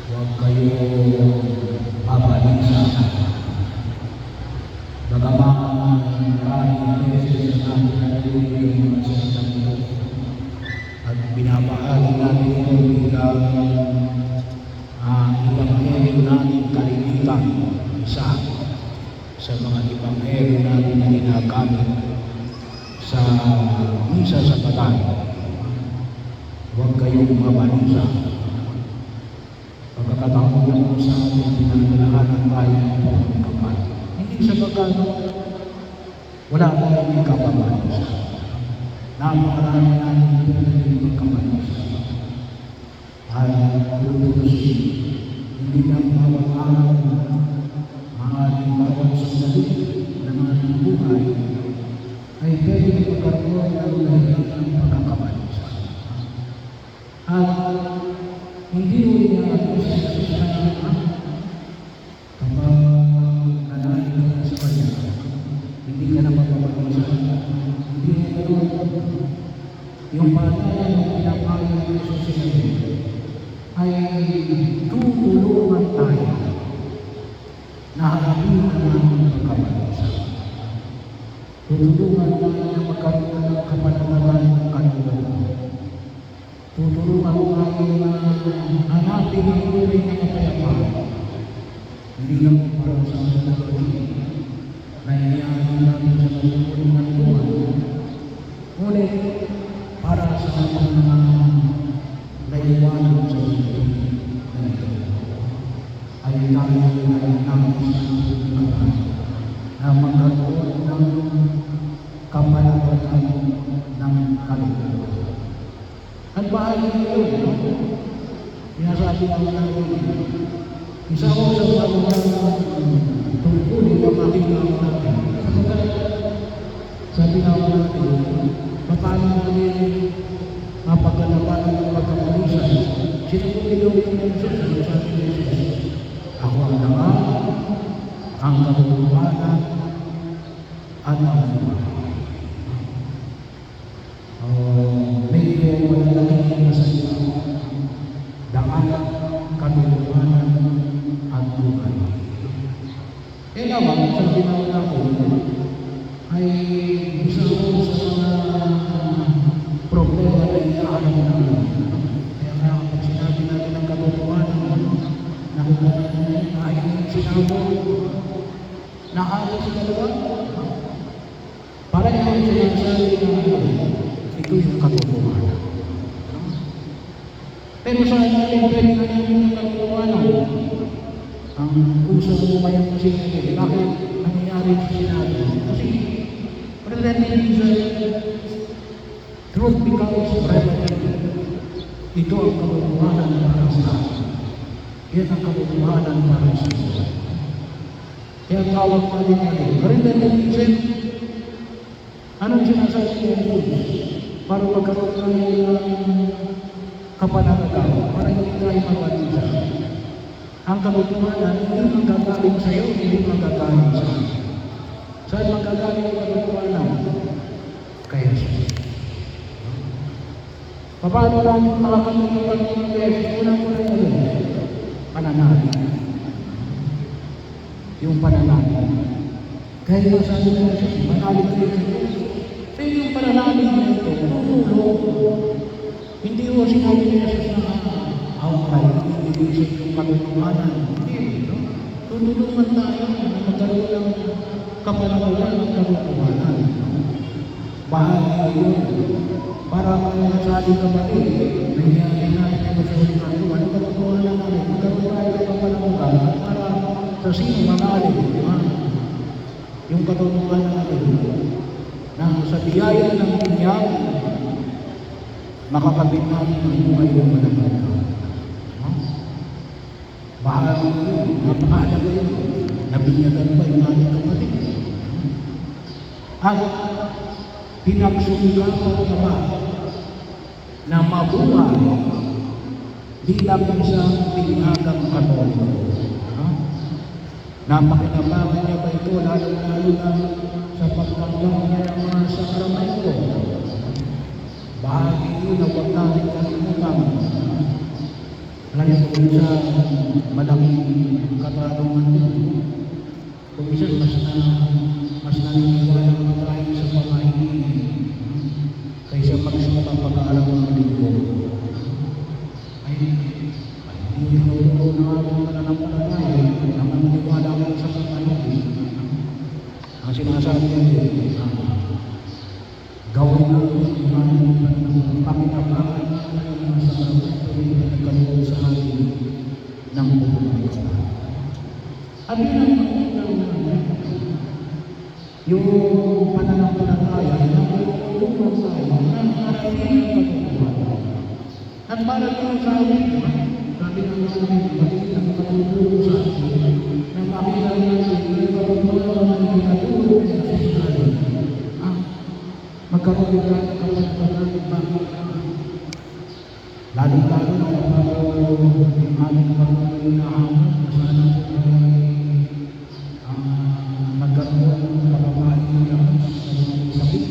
Huwag kayong mabalisa. Bagaman maraming beses na natin narinig ang mga salitang ito at binabahagi natin ito bilang ibanghelyo natin kalimitan, isa sa mga ibanghelyo natin na ginagamit sa misa sa bataan. Huwag kayong mabalisa. Pagkakataon lang sa ating pinagdalahanan tayo ng pagkakapal. Hindi sabagat wala tayong ikapabalisa. Napakarami natin yung pagkakabalisa. At tutusin, hindi lang bawat araw, maaaring bawat sandali ng ating buhay ay pwede magkaroon ng lahat ng pagkakabalisa. At hindi mo niya kapag nanahin ka sa kanya, hindi ka na mapapabalisa. Hindi mo ganoon. Yung panay na pinapayo ng Diyos sa iyo ay tutulungan tayo na harapin ang ating pagkabalisa. Tutulungan tayo na magkaroon ng kapanatagan ng kaluluwa. Tutulungan tayo na hanapin ang tunay na kapayapaan. Hindi lang para sa mga na iniyahin natin sa matutulungan Tuhan. Ngunit para sa mga naiwanan sa mundo na ito ay tayo ay nangis na magkaroon ng kapayapaan ng kaluluwa. At bahagi yun, sinasabi naman natin, isa ko sa mga tungkulin na makikita natin. Sabi naman natin, paano natin mapagkalabanan ng pagkabalisa? Sinabi yung Jesus, sabi ni Jesus, ako ang dama, ang katulubanan, at ang buhay. Medyo malalaking masaya, daan, katulubanan, at buhay. Naman, sabi naman ako, ay isa ko sa mga problema na inaharap namin. Kaya nga, pag sinabi natin ang katotohanan, ay sinabi, nahalos sa dalawa. Para yung sinasabi na ito yung katotohanan. Pero sa atin, pwede na yung katotohanan. Ang uso mo mayang sinabi, bakit nangyayari sa sinabi? Kasi, truth becomes relative. Ito ang katotohanan para sa atin. Yan ang katotohanan para sa atin. Kaya tawag natin natin, relativism. Anong sinasabi ng Diyos? Para magkaroon tayo ng kapanatagan, para hindi tayo mabalisa. Ang katotohanan, hindi magagaling sa iyo, hindi magagaling sa iyo. Saan magagaling ang katotohanan? Kaya siya. Paano namin makakalimutan ng beses? Unang-una yun, pananalig. Yung pananalig. Kaya masabi mo siya, manalig kayo sa Diyos. Pero yung pananalig na ito, tutulong. Hindi mo sinabi ni Jesus na outright, ibig yung katotohanan. Hindi, no? Tutulungan tayo na magkaroon ng kapananagan ng katotohanan. Bahagi yun. Para masasabi ka ba rin, nangyayari natin ang masasabi natin, anong katotohanan natin? Magkaroon tayo ng kapananagan para sa sino manalig. Yung katotohanan natin na sa biyaya ng binyag, makakabit natin ang buhay ng malagay. Bahagi yun, napakahalaga yun. Nabinyagan pa yung ating kapatid. At pinagsulikan ko ba na mabuhay bilang isang binyagang Katoliko. Napakinabangan niya ba ito, lalo-lalo na sa pagtanggap niya ng mga sakramento. Bahagi yun na huwag natin kalimutan Alam niyo, kung minsan malaking katarungan din. Kung minsan mas naniniwala ka tayo sa mga kaysa pag-aaral ng linggo. Ay, hindi ko na mananampalataya na maniniwala ka sa pag-aaral. Ang sinasabi niya, gawin ng pakinabangan sa nagkaroon sa atin ng pupunta. At yung pananampalataya na tulungan tayo ng araling katutuhan. At para doon sa atin, sabi ng mga ang katulong sa atin na makita natin yung katutuhan ng katulong sa atin. Magkaroon ka ng kapatid lalo-lalo na yung aming patuloy na hamon na sana magkaroon ng pagbabae ng sakit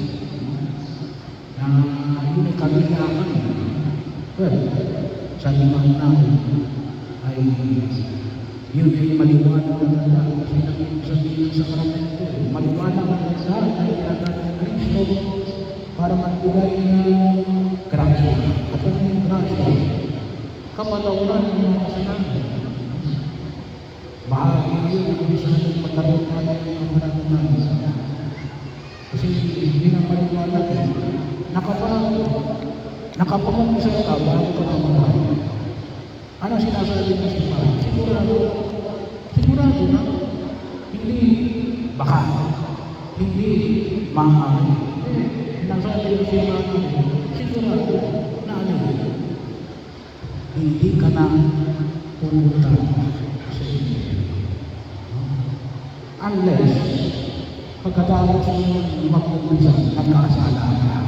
na yun ay kabilangan. Well, sa limang namin ay yun ay maliwanag na tanda kasi sabihin sa karamento maliwanag na tanda ay tinatawag ng Kristo para magbigay ng grasya. At ano yung grasya? Kapatawaran ng mga kasalanan. Bahagi yun ang bisa natin magkaroon tayo ng mga maranaman. Kasi hindi na maliwanag eh. Nakapag-umpisa ka bago ka mamatay. Ano sinasabi ng simbahan? Sigurado na hindi baka, hindi maaari. Sinasabi ng simbahan, sigurado na ano, hindi ka na pumunta sa inyo. Unless, pagkatapos ng mag-umpisa, nagkasala ka.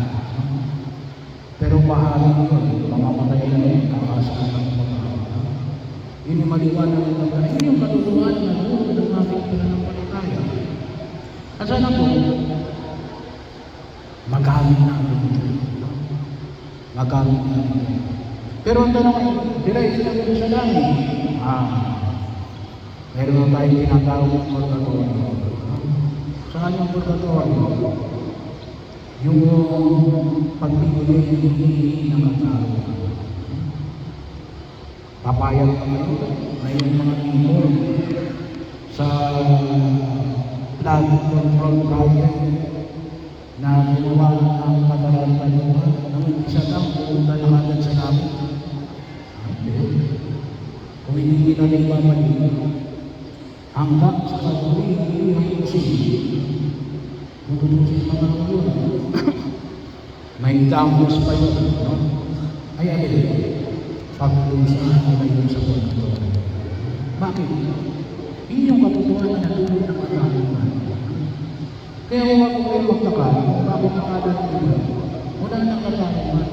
Pero bahagi yun, mamamatay na yun, kakasala ng pagkakata. Yun yung maliwanag ng pagkakata. Yun yung katutuhan na doon ng ating pananampalataya. At sana po, magamit namin ito. Magamit namin ito. Pero ang tanong ay, diretso na ito sa langit. Meron na tayong tinatawag ng purgatorio. Saan yung purgatorio? Yung pagbibigay ng katarungan. Papayag ka ngayon na yung mga import sa flood control project na ginawa ng katarungan ng isa lang pumunta na agad sa namin. Kung hindi na nagbabalik hanggang sa katuloy ang usin. Tutusin mga yun. May damos pa yun. No? Ay, pag-ulusan nila yun sa pagkatuloy. Bakit? Yun yung katotohanan na tulog ng katarungan. Kaya huwag ko kayo magtaka, bakit nakadaan nila? Wala ng katarungan.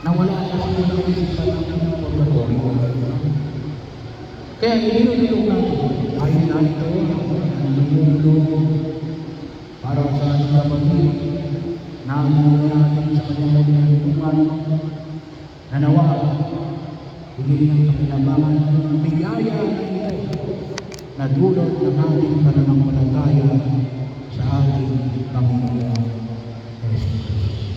Nawala na sila ng isipan ng purgatorio. Kaya inilulong natin, ayun na ito, ang lumulong para sa ating kapatid, namin natin sa kanyang pagkakuman, na nawa, higit ng kapinabangan ng biyaya na ito, na dulot ng ating pananampalataya sa ating Panginoon Jesus.